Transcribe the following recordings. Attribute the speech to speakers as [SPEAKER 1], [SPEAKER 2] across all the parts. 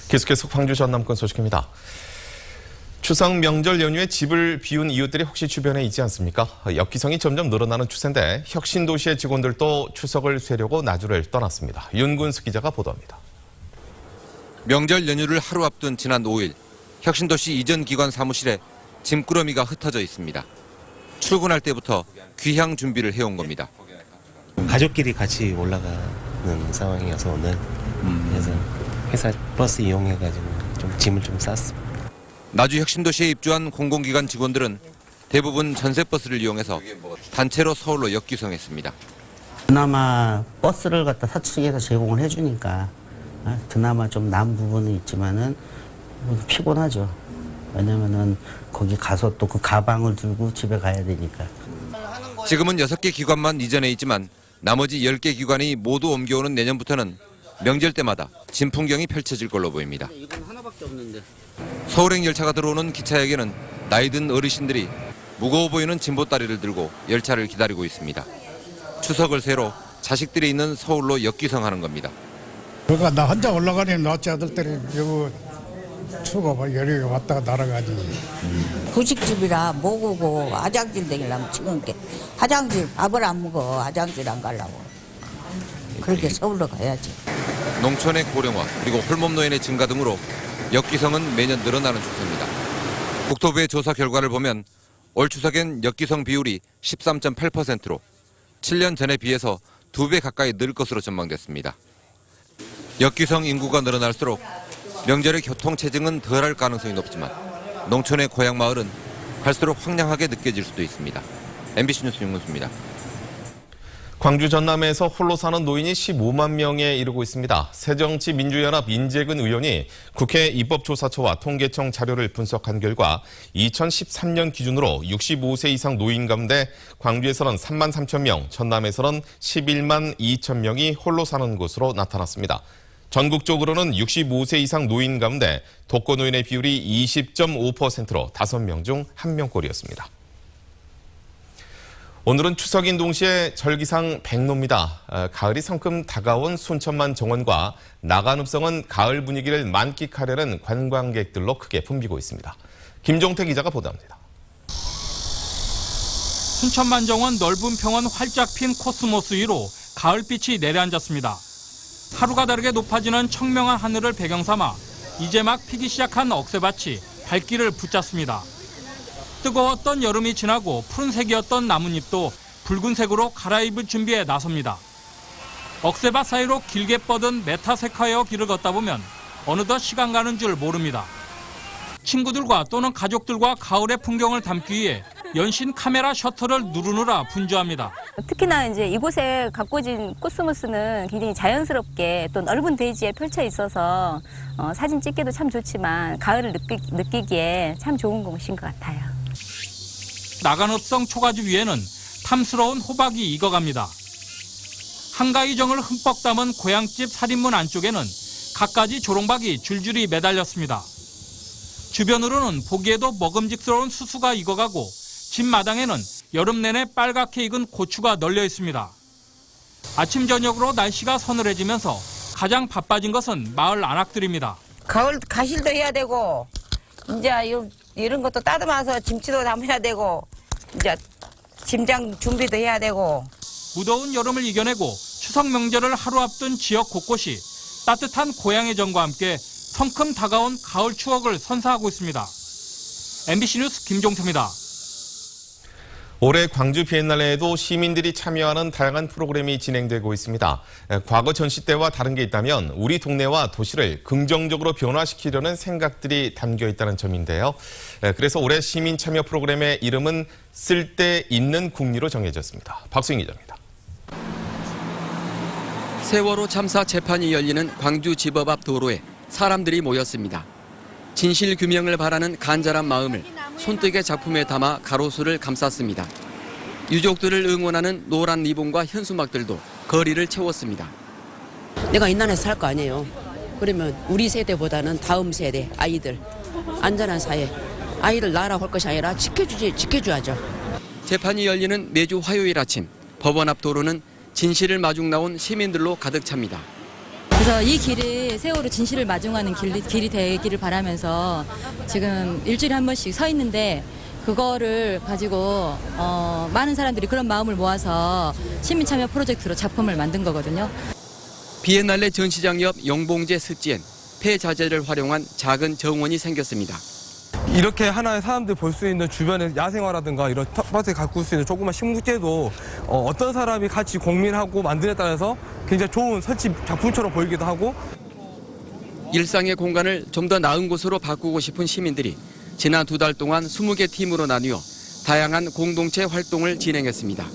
[SPEAKER 1] 계속해서 광주 전남권 소식입니다. 추석 명절 연휴에 집을 비운 이웃들이 혹시 주변에 있지 않습니까? 역기성이 점점 늘어나는 추세인데 혁신도시의 직원들도 추석을 쇠려고 나주를 떠났습니다. 윤군수 기자가 보도합니다.
[SPEAKER 2] 명절 연휴를 하루 앞둔 지난 5일, 혁신도시 이전 기관 사무실에 짐꾸러미가 흩어져 있습니다. 출근할 때부터 귀향 준비를 해온 겁니다.
[SPEAKER 3] 가족끼리 같이 올라가는 상황이어서 오늘 그래서 회사 버스 이용해가지고 좀 짐을 좀 쌌습니다.
[SPEAKER 2] 나주 혁신도시에 입주한 공공기관 직원들은 대부분 전세버스를 이용해서 단체로 서울로 역귀성했습니다.
[SPEAKER 4] 그나마 버스를 갖다 사측에서 제공을 해주니까 그나마 좀 남 부분은 있지만은 피곤하죠. 왜냐면은 거기 가서 또 그 가방을 들고 집에 가야 되니까.
[SPEAKER 2] 지금은 6개 기관만 이전해 있지만 나머지 10개 기관이 모두 옮겨오는 내년부터는 명절 때마다 짐 풍경이 펼쳐질 걸로 보입니다.
[SPEAKER 4] 이건 하나밖에 없는데.
[SPEAKER 2] 서울행 열차가 들어오는 기차역에는 나이든 어르신들이 무거워 보이는 짐보따리를 들고 열차를 기다리고 있습니다. 추석을 새로 자식들이 있는 서울로 역귀성하는 겁니다.
[SPEAKER 5] 그러니까 나 혼자 올라가니 낫지 아들들이 여기 추가 봐 여기 왔다가 날아가지.
[SPEAKER 6] 부식집이라 모으고 화장실 댕기려면 지금 게 화장실 밥을 안 먹어. 화장실 안 가려고. 그렇게 서울로 가야지.
[SPEAKER 2] 농촌의 고령화 그리고 홀몸노인의 증가 등으로 역귀성은 매년 늘어나는 추세입니다. 국토부의 조사 결과를 보면 올 추석엔 역귀성 비율이 13.8%로 7년 전에 비해서 2배 가까이 늘 것으로 전망됐습니다. 역귀성 인구가 늘어날수록 명절의 교통체증은 덜할 가능성이 높지만 농촌의 고향 마을은 갈수록 황량하게 느껴질 수도 있습니다. MBC 뉴스 윤문수입니다.
[SPEAKER 1] 광주 전남에서 홀로 사는 노인이 15만 명에 이르고 있습니다. 새정치민주연합 인재근 의원이 국회 입법조사처와 통계청 자료를 분석한 결과 2013년 기준으로 65세 이상 노인 가운데 광주에서는 3만 3천 명, 전남에서는 11만 2천 명이 홀로 사는 것으로 나타났습니다. 전국적으로는 65세 이상 노인 가운데 독거노인의 비율이 20.5%로 5명 중 1명꼴이었습니다. 오늘은 추석인 동시에 절기상 백로입니다. 가을이 성큼 다가온 순천만 정원과 나간읍성은 가을 분위기를 만끽하려는 관광객들로 크게 붐비고 있습니다. 김종태 기자가 보도합니다.
[SPEAKER 7] 순천만 정원 넓은 평원 활짝 핀 코스모스 위로 가을빛이 내려앉았습니다. 하루가 다르게 높아지는 청명한 하늘을 배경 삼아 이제 막 피기 시작한 억새밭이 발길을 붙잡습니다. 뜨거웠던 여름이 지나고 푸른색이었던 나뭇잎도 붉은색으로 갈아입을 준비에 나섭니다. 억새밭 사이로 길게 뻗은 메타세카이어 길을 걷다 보면 어느덧 시간 가는 줄 모릅니다. 친구들과 또는 가족들과 가을의 풍경을 담기 위해 연신 카메라 셔터를 누르느라 분주합니다.
[SPEAKER 8] 특히나 이제 이곳에 가꿔진 코스모스는 굉장히 자연스럽게 또 넓은 대지에 펼쳐 있어서 사진 찍기도 참 좋지만 가을을 느끼기에 참 좋은 곳인 것 같아요.
[SPEAKER 7] 나간읍성 초가지 위에는 탐스러운 호박이 익어갑니다. 한가위 정을 흠뻑 담은 고향집 살인문 안쪽에는 갖가지 조롱박이 줄줄이 매달렸습니다. 주변으로는 보기에도 먹음직스러운 수수가 익어가고 집 마당에는 여름 내내 빨갛게 익은 고추가 널려 있습니다. 아침 저녁으로 날씨가 서늘해지면서 가장 바빠진 것은 마을 안악들입니다.
[SPEAKER 9] 가을 가실도 해야 되고 이제 이런 것도 따듬어서 김치도 담아야 되고 이제 짐장 준비도 해야 되고.
[SPEAKER 7] 무더운 여름을 이겨내고 추석 명절을 하루 앞둔 지역 곳곳이 따뜻한 고향의 정과 함께 성큼 다가온 가을 추억을 선사하고 있습니다. MBC 뉴스 김종태입니다.
[SPEAKER 1] 올해 광주 비엔날레에도 시민들이 참여하는 다양한 프로그램이 진행되고 있습니다. 과거 전시 때와 다른 게 있다면 우리 동네와 도시를 긍정적으로 변화시키려는 생각들이 담겨 있다는 점인데요. 그래서 올해 시민 참여 프로그램의 이름은 쓸데 있는 국리로 정해졌습니다. 박수인 기자입니다.
[SPEAKER 10] 세월호 참사 재판이 열리는 광주지법 앞 도로에 사람들이 모였습니다. 진실 규명을 바라는 간절한 마음을 손뜨개 작품에 담아 가로수를 감쌌습니다. 유족들을 응원하는 노란 리본과 현수막들도 거리를 채웠습니다.
[SPEAKER 11] 내가 인난에서 살 거 아니에요. 그러면 우리 세대보다는 다음 세대 아이들 안전한 사회 아이들 낳으라고 할 것이 아니라 지켜줘야죠.
[SPEAKER 10] 재판이 열리는 매주 화요일 아침 법원 앞 도로는 진실을 마중 나온 시민들로 가득 찹니다.
[SPEAKER 12] 그래서 이 길이 세월호 진실을 마중하는 길이 되기를 바라면서 지금 일주일에 한 번씩 서 있는데 그거를 가지고 많은 사람들이 그런 마음을 모아서 시민참여 프로젝트로 작품을 만든 거거든요.
[SPEAKER 10] 비엔날레 전시장 옆 영봉제 습지엔 폐자재를 활용한 작은 정원이 생겼습니다.
[SPEAKER 13] 이렇게 하나의 사람들이 볼 수 있는 주변의 야생화라든가 이런 텃밭에 가꿀 수 있는 조그만 식물재도 어떤 사람이 같이 공민하고 만드냐에 따라서 굉장히 좋은 설치 작품처럼 보이기도 하고
[SPEAKER 10] 일상의 공간을 좀 더 나은 곳으로 바꾸고 싶은 시민들이 지난 2달 동안 20개 팀으로 나뉘어 다양한 공동체 활동을 진행했습니다.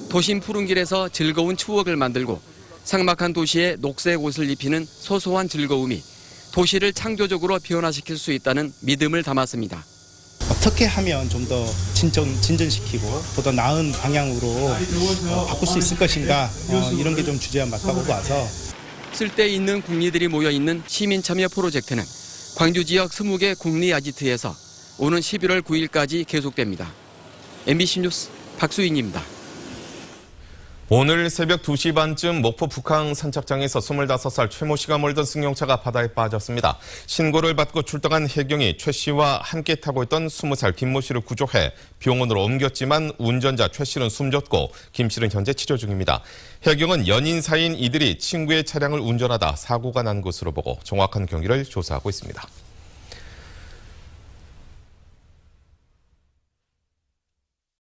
[SPEAKER 10] 도심 푸른 길에서 즐거운 추억을 만들고 삭막한 도시에 녹색 옷을 입히는 소소한 즐거움이 도시를 창조적으로 변화시킬 수 있다는 믿음을 담았습니다.
[SPEAKER 14] 어떻게 하면 좀 더 진전시키고 보다 나은 방향으로 바꿀 수 있을 것인가 이런 게 좀 주제와 맞다고 봐서
[SPEAKER 10] 쓸데 있는 국리들이 모여있는 시민참여 프로젝트는 광주 지역 20개 국리 아지트에서 오는 11월 9일까지 계속됩니다. MBC 뉴스 박수인입니다.
[SPEAKER 1] 오늘 새벽 2시 반쯤 목포 북항 선착장에서 25살 최모 씨가 몰던 승용차가 바다에 빠졌습니다. 신고를 받고 출동한 해경이 최 씨와 함께 타고 있던 20살 김모 씨를 구조해 병원으로 옮겼지만 운전자 최 씨는 숨졌고 김 씨는 현재 치료 중입니다. 해경은 연인 사이인 이들이 친구의 차량을 운전하다 사고가 난 것으로 보고 정확한 경위를 조사하고 있습니다.